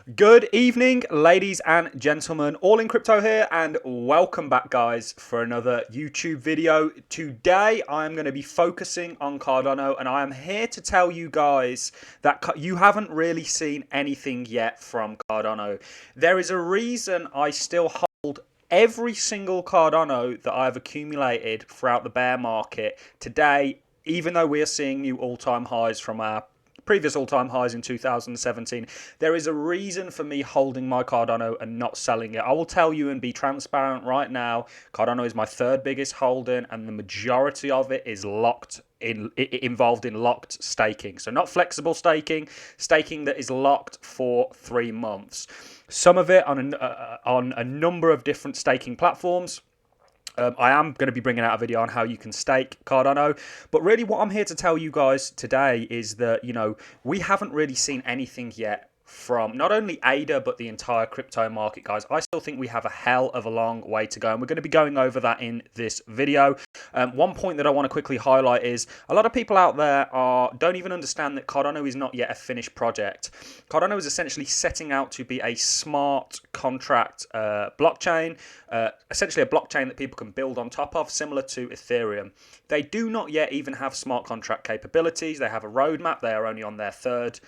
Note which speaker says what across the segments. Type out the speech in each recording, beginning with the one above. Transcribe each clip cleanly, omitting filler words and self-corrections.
Speaker 1: Good evening, ladies and gentlemen, all in crypto here, and welcome back, guys, for another YouTube video. Today, I am going to be focusing on Cardano, and I am here to tell you guys that you haven't really seen anything yet from Cardano. There is a reason I still hold every single Cardano that I've accumulated throughout the bear market today, even though we are seeing new all-time highs from our previous all-time highs in 2017. There is a reason for me holding my Cardano and not selling it. I will tell you and be transparent right now. Cardano is my third biggest holding, and the majority of it is involved in locked staking. So not flexible staking, staking that is locked for 3 months. Some of it on a number of different staking platforms. I am going to be bringing out a video on how you can stake Cardano, but really what I'm here to tell you guys today is that, we haven't really seen anything yet from not only ADA, but the entire crypto market, guys. I still think we have a hell of a long way to go, and we're going to be going over that in this video. One point that I want to quickly highlight is a lot of people out there don't even understand that Cardano is not yet a finished project. Cardano is essentially setting out to be a smart contract blockchain, essentially a blockchain that people can build on top of, similar to Ethereum. They do not yet even have smart contract capabilities. They have a roadmap. They are only on their third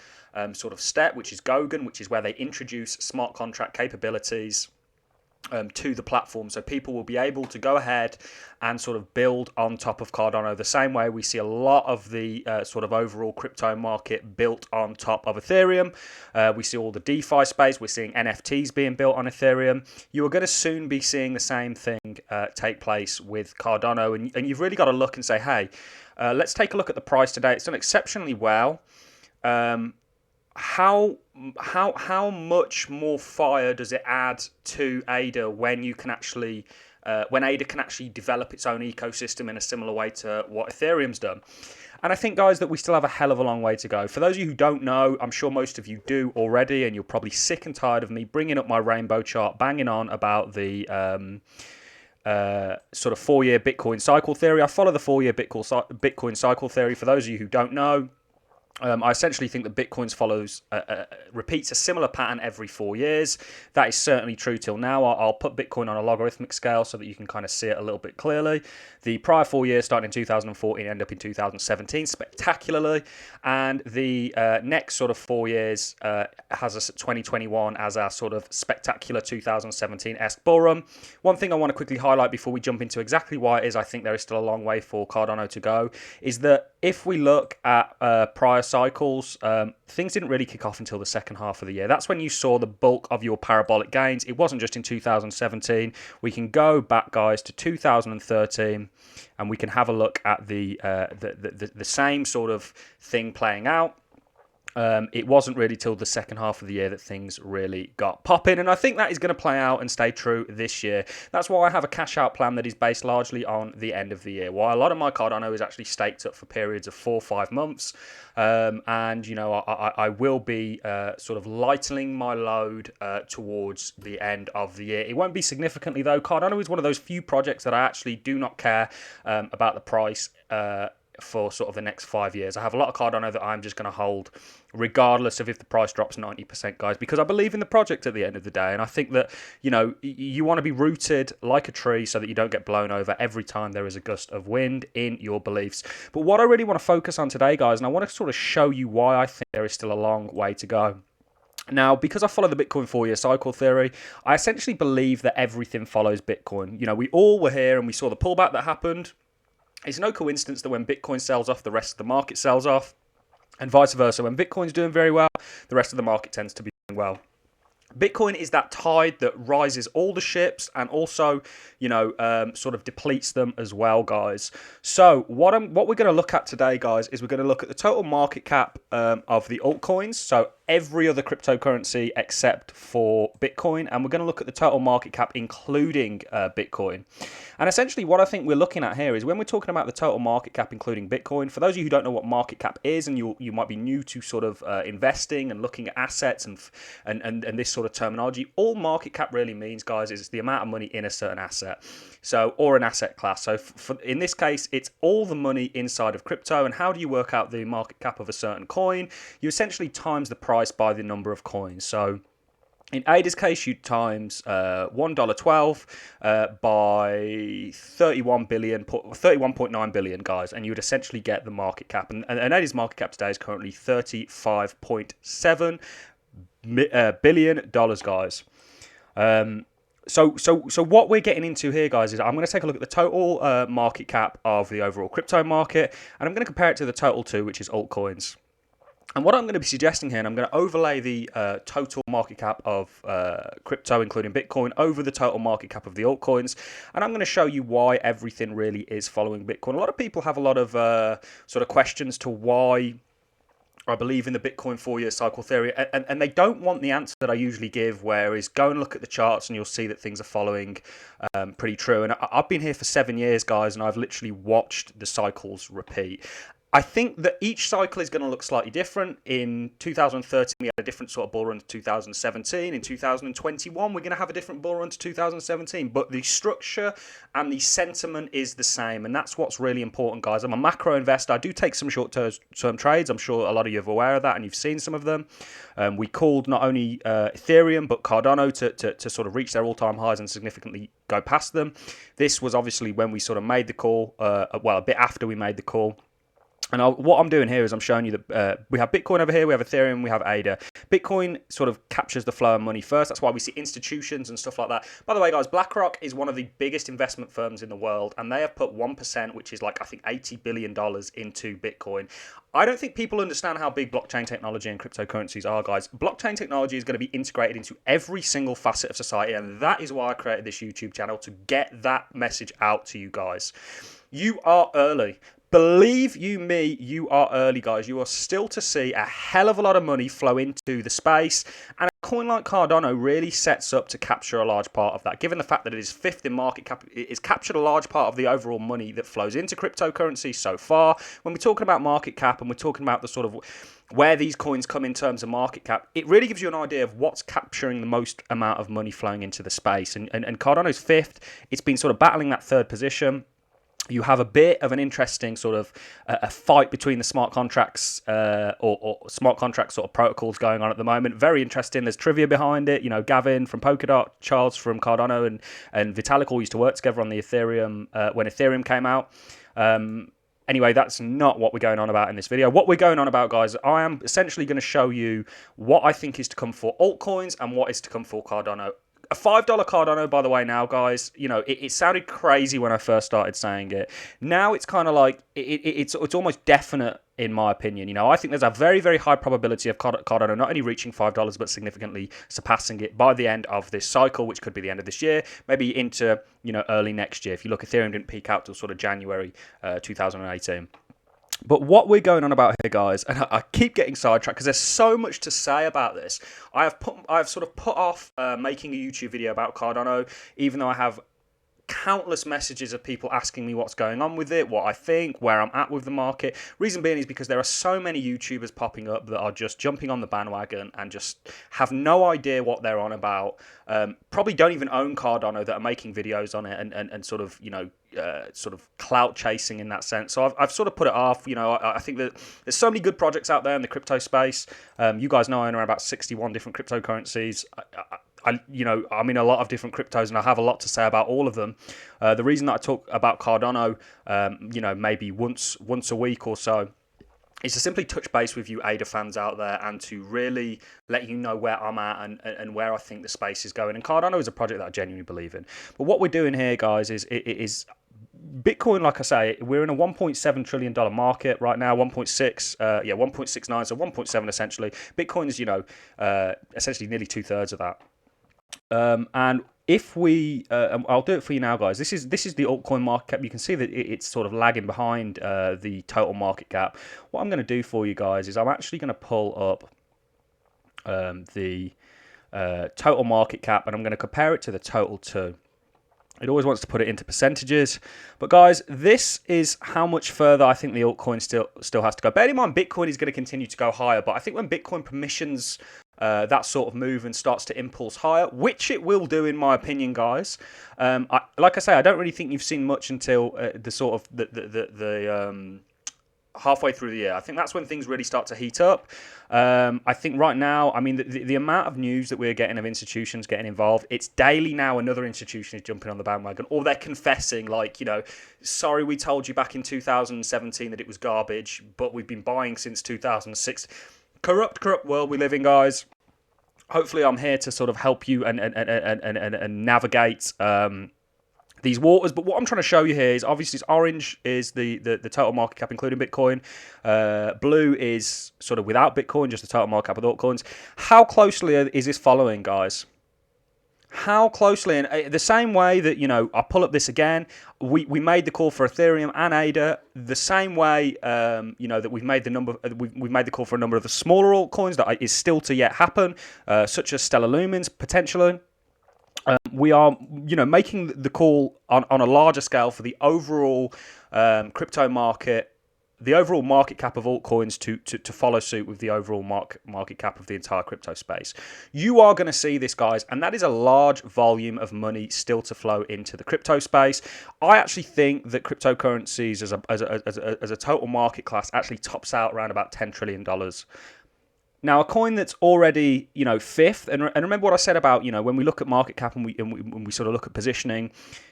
Speaker 1: sort of step, which is Gogan, which is where they introduce smart contract capabilities to the platform, so people will be able to go ahead and sort of build on top of Cardano the same way we see a lot of the sort of overall crypto market built on top of Ethereum. We see all the DeFi space. We're seeing NFTs being built on Ethereum. You are going to soon be seeing the same thing take place with Cardano, and you've really got to look and say, hey, let's take a look at the price today. It's done exceptionally well. How much more fire does it add to ADA when you can actually when ADA can actually develop its own ecosystem in a similar way to what Ethereum's done? And I think, guys, that we still have a hell of a long way to go. For those of you who don't know, I'm sure most of you do already, and you're probably sick and tired of me bringing up my rainbow chart, banging on about the sort of 4-year Bitcoin cycle theory. I follow the 4-year Bitcoin cycle theory. For those of you who don't know, I essentially think that Bitcoin repeats a similar pattern every 4 years. That is certainly true till now. I'll put Bitcoin on a logarithmic scale so that you can kind of see it a little bit clearly. The prior 4 years, starting in 2014, end up in 2017 spectacularly. And the next sort of 4 years has us at 2021 as our sort of spectacular 2017-esque bull run. One thing I want to quickly highlight before we jump into exactly why it is I think there is still a long way for Cardano to go is that if we look at prior cycles, things didn't really kick off until the second half of the year. That's when you saw the bulk of your parabolic gains. It wasn't just in 2017. We can go back, guys, to 2013, and we can have a look at the same sort of thing playing out. It wasn't really till the second half of the year that things really got popping, and I think that is going to play out and stay true this year. That's why I have a cash out plan that is based largely on the end of the year. While a lot of my Cardano is actually staked up for periods of 4 or 5 months, and I will be sort of lightening my load towards the end of the year. It won't be significantly though. Cardano is one of those few projects that I actually do not care about the price for sort of the next 5 years. I have a lot of Cardano that I'm just going to hold regardless of if the price drops 90%, guys, because I believe in the project at the end of the day, and I think that, you want to be rooted like a tree so that you don't get blown over every time there is a gust of wind in your beliefs. But what I really want to focus on today, guys, and I want to sort of show you why I think there is still a long way to go. Now, because I follow the Bitcoin 4-year cycle theory, I essentially believe that everything follows Bitcoin. We all were here and we saw the pullback that happened. It's no coincidence that when Bitcoin sells off, the rest of the market sells off, and vice versa. When Bitcoin's doing very well, the rest of the market tends to be doing well. Bitcoin is that tide that rises all the ships and also, sort of depletes them as well, guys. So what we're going to look at today, guys, is we're going to look at the total market cap of the altcoins. So every other cryptocurrency except for Bitcoin, and we're going to look at the total market cap including Bitcoin. And essentially what I think we're looking at here is when we're talking about the total market cap including Bitcoin, for those of you who don't know what market cap is, and you might be new to sort of investing and looking at assets and this sort of terminology, all market cap really means, guys, is the amount of money in a certain asset, or an asset class. So in this case, it's all the money inside of crypto. And how do you work out the market cap of a certain coin? You essentially times the price by the number of coins. So In ADA's case, you'd times $1.12 by 31.9 billion, guys, and you would essentially get the market cap. And ADA's market cap today is currently $35.7 billion, guys. So what we're getting into here, guys, is I'm going to take a look at the total market cap of the overall crypto market, and I'm going to compare it to the total too, which is altcoins. And what I'm going to be suggesting here, and I'm going to overlay the total market cap of crypto, including Bitcoin, over the total market cap of the altcoins. And I'm going to show you why everything really is following Bitcoin. A lot of people have a lot of sort of questions to why I believe in the Bitcoin 4-year cycle theory, and they don't want the answer that I usually give, where is go and look at the charts and you'll see that things are following pretty true. And I've been here for 7 years, guys, and I've literally watched the cycles repeat. I think that each cycle is going to look slightly different. In 2013, we had a different sort of bull run to 2017. In 2021, we're going to have a different bull run to 2017. But the structure and the sentiment is the same. And that's what's really important, guys. I'm a macro investor. I do take some short-term trades. I'm sure a lot of you are aware of that, and you've seen some of them. We called not only Ethereum, but Cardano to sort of reach their all-time highs and significantly go past them. This was obviously when we sort of made the call, well, a bit after we made the call. And what I'm doing here is I'm showing you that we have Bitcoin over here, we have Ethereum, we have ADA. Bitcoin sort of captures the flow of money first. That's why we see institutions and stuff like that. By the way, guys, BlackRock is one of the biggest investment firms in the world, and they have put 1%, which is like, I think, $80 billion into Bitcoin. I don't think people understand how big blockchain technology and cryptocurrencies are, guys. Blockchain technology is going to be integrated into every single facet of society, and that is why I created this YouTube channel, to get that message out to you guys. You are early. Believe you me, you are early, guys. You are still to see a hell of a lot of money flow into the space, and a coin like Cardano really sets up to capture a large part of that. Given the fact that it is fifth in market cap, it has captured a large part of the overall money that flows into cryptocurrency so far. When we're talking about market cap and we're talking about the sort of where these coins come in terms of market cap, it really gives you an idea of what's capturing the most amount of money flowing into the space. And Cardano's fifth. It's been sort of battling that third position. You have a bit of an interesting sort of a fight between the smart contracts or smart contract sort of protocols going on at the moment. Very interesting. There's trivia behind it. You know, Gavin from Polkadot, Charles from Cardano, and Vitalik all used to work together on the Ethereum when Ethereum came out. Anyway, that's not what we're going on about in this video. What we're going on about, guys, I am essentially going to show you what I think is to come for altcoins and what is to come for Cardano. A $5 Cardano, by the way, now, guys, you know, it sounded crazy when I first started saying it. Now it's kind of like, it's almost definite, in my opinion. You know, I think there's a very, very high probability of Cardano not only reaching $5, but significantly surpassing it by the end of this cycle, which could be the end of this year, maybe into, you know, early next year. If you look, Ethereum didn't peak out till sort of January 2018. But what we're going on about here, guys, and I keep getting sidetracked because there's so much to say about this. I've sort of put off making a YouTube video about Cardano, even though I have countless messages of people asking me what's going on with it, what I think, where I'm at with the market. Reason being is because there are so many YouTubers popping up that are just jumping on the bandwagon and just have no idea what they're on about. Probably don't even own Cardano, that are making videos on it and sort of, you know, sort of clout chasing in that sense. So I've sort of put it off. You know, I think that there's so many good projects out there in the crypto space. You guys know I own around about 61 different cryptocurrencies. You know, I'm in a lot of different cryptos, and I have a lot to say about all of them. The reason that I talk about Cardano, you know, maybe once a week or so, is to simply touch base with you ADA fans out there and to really let you know where I'm at and where I think the space is going. And Cardano is a project that I genuinely believe in. But what we're doing here, guys, is Bitcoin, like I say, we're in a $1.7 trillion market right now, 1.69, so 1.7 essentially. Bitcoin is, you know, essentially nearly 2/3 of that. And if we, I'll do it for you now, guys. This is the altcoin market cap. You can see that it's sort of lagging behind the total market cap. What I'm going to do for you guys is I'm actually going to pull up the total market cap, and I'm going to compare it to the total too. It always wants to put it into percentages. But guys, this is how much further I think the altcoin still has to go. Bear in mind, Bitcoin is going to continue to go higher. But I think when Bitcoin permissions that sort of move and starts to impulse higher, which it will do, in my opinion, guys. Like I say, I don't really think you've seen much until the sort of halfway through the year. I think that's when things really start to heat up. I think right now, I mean, the amount of news that we're getting of institutions getting involved, it's daily now another institution is jumping on the bandwagon, or they're confessing, like, sorry, we told you back in 2017 that it was garbage, but we've been buying since 2006. Corrupt world we live in, guys. Hopefully I'm here to sort of help you and navigate these waters. But what I'm trying to show you here is, obviously, orange is the total market cap, including Bitcoin. Blue is sort of without Bitcoin, just the total market cap of altcoins. How closely is this following, guys? How closely? And the same way that, I pull up this again, we made the call for Ethereum and ADA, the same way, that we've made the call for a number of the smaller altcoins that is still to yet happen, such as Stellar Lumens, potentially. We are, making the call on a larger scale for the overall crypto market, the overall market cap of altcoins to follow suit with the overall market cap of the entire crypto space. You are going to see this, guys, and that is a large volume of money still to flow into the crypto space. I actually think that cryptocurrencies as a total market class actually tops out around about $10 trillion. Now, a coin that's already, fifth, and remember what I said about, when we look at market cap and we sort of look at positioning,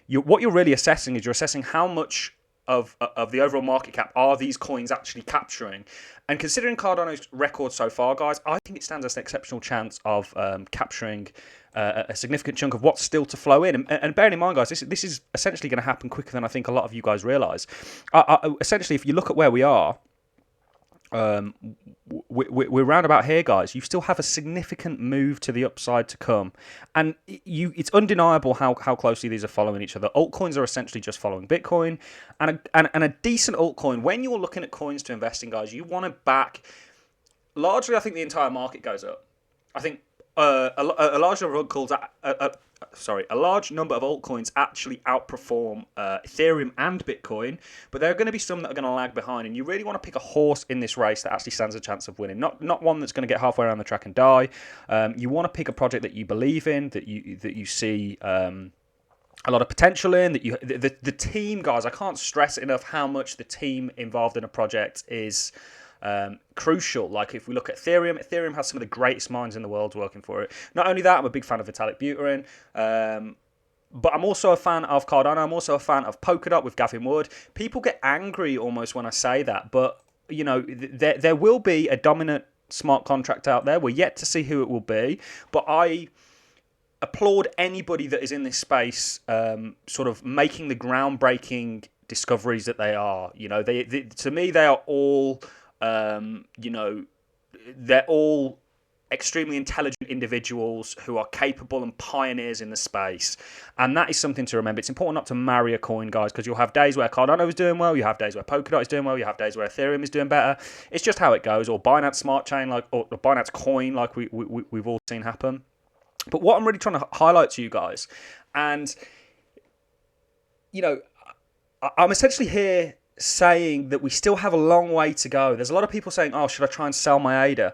Speaker 1: what you're really assessing is you're assessing how much of the overall market cap are these coins actually capturing. And considering Cardano's record so far, guys, I think it stands as an exceptional chance of capturing a significant chunk of what's still to flow in. And bearing in mind, guys, this is essentially going to happen quicker than I think a lot of you guys realise. Essentially, if you look at where we are, we're round about here, guys. You still have a significant move to the upside to come, and it's undeniable how closely these are following each other. Altcoins are essentially just following Bitcoin, and a decent altcoin. When you're looking at coins to invest in, guys, you want to back. Largely, I think the entire market goes up. I think a large number of altcoins actually outperform Ethereum and Bitcoin, but there are going to be some that are going to lag behind, and you really want to pick a horse in this race that actually stands a chance of winning, not one that's going to get halfway around the track and die. You want to pick a project that you believe in, that you see a lot of potential in, that the team, guys. I can't stress enough how much the team involved in a project is crucial. Like, if we look at Ethereum has some of the greatest minds in the world working for it. Not only that, I'm a big fan of Vitalik Buterin, but I'm also a fan of Cardano. I'm also a fan of Polkadot with Gavin Wood. People get angry almost when I say that, but there will be a dominant smart contract out there. We're yet to see who it will be, but I applaud anybody that is in this space, sort of making the groundbreaking discoveries that they are. To me, they are all they're all extremely intelligent individuals who are capable and pioneers in the space, and that is something to remember. It's important not to marry a coin, guys, because you'll have days where Cardano is doing well, you have days where Polkadot is doing well, you have days where Ethereum is doing better. It's just how it goes, or Binance Smart Chain, or Binance Coin, like we've all seen happen. But what I'm really trying to highlight to you guys, and I'm essentially here saying that we still have a long way to go. There's a lot of people saying, oh, should I try and sell my ADA?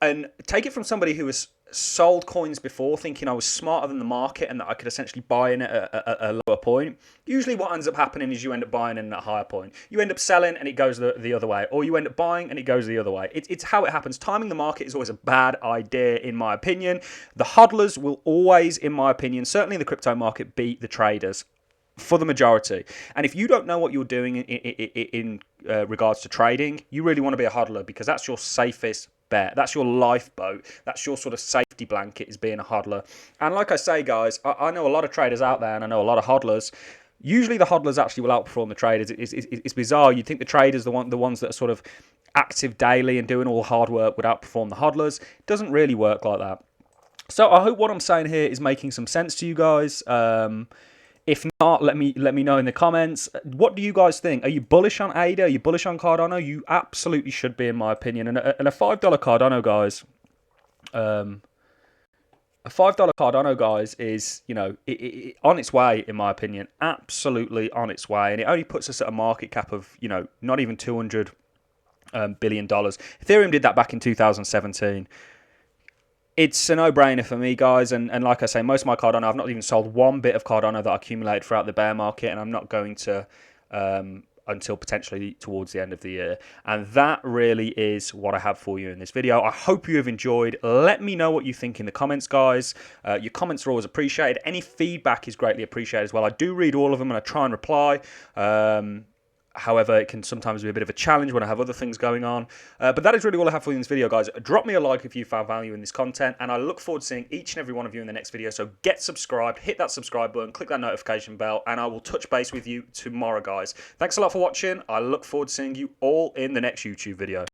Speaker 1: And take it from somebody who has sold coins before, thinking I was smarter than the market and that I could essentially buy in at a lower point. Usually what ends up happening is you end up buying in at a higher point. You end up selling and it goes the other way. Or you end up buying and it goes the other way. It's how it happens. Timing the market is always a bad idea, in my opinion. The hodlers will always, in my opinion, certainly in the crypto market, beat the traders for the majority. And if you don't know what you're doing in regards to trading, you really want to be a hodler, because that's your safest bet. That's your lifeboat. That's your sort of safety blanket, is being a hodler. And like I say, guys, I know a lot of traders out there, and I know a lot of hodlers. Usually the hodlers actually will outperform the traders. It's bizarre. You'd think the traders, the ones that are sort of active daily and doing all the hard work, would outperform the hodlers. It doesn't really work like that. So I hope what I'm saying here is making some sense to you guys. If not, let me know in the comments. What do you guys think? Are you bullish on ADA? Are you bullish on Cardano? You absolutely should be, in my opinion. And a $5 Cardano, guys, a $5 Cardano, guys, is, on its way, in my opinion. Absolutely on its way. And it only puts us at a market cap of, not even $200 billion. Ethereum did that back in 2017. It's a no-brainer for me, guys, and like I say, most of my Cardano, I've not even sold one bit of Cardano that I accumulated throughout the bear market, and I'm not going to until potentially towards the end of the year. And that really is what I have for you in this video. I hope you have enjoyed. Let me know what you think in the comments, guys. Your comments are always appreciated. Any feedback is greatly appreciated as well. I do read all of them and I try and reply. However, it can sometimes be a bit of a challenge when I have other things going on. But that is really all I have for you in this video, guys. Drop me a like if you found value in this content, and I look forward to seeing each and every one of you in the next video. So get subscribed, hit that subscribe button, click that notification bell, and I will touch base with you tomorrow, guys. Thanks a lot for watching. I look forward to seeing you all in the next YouTube video.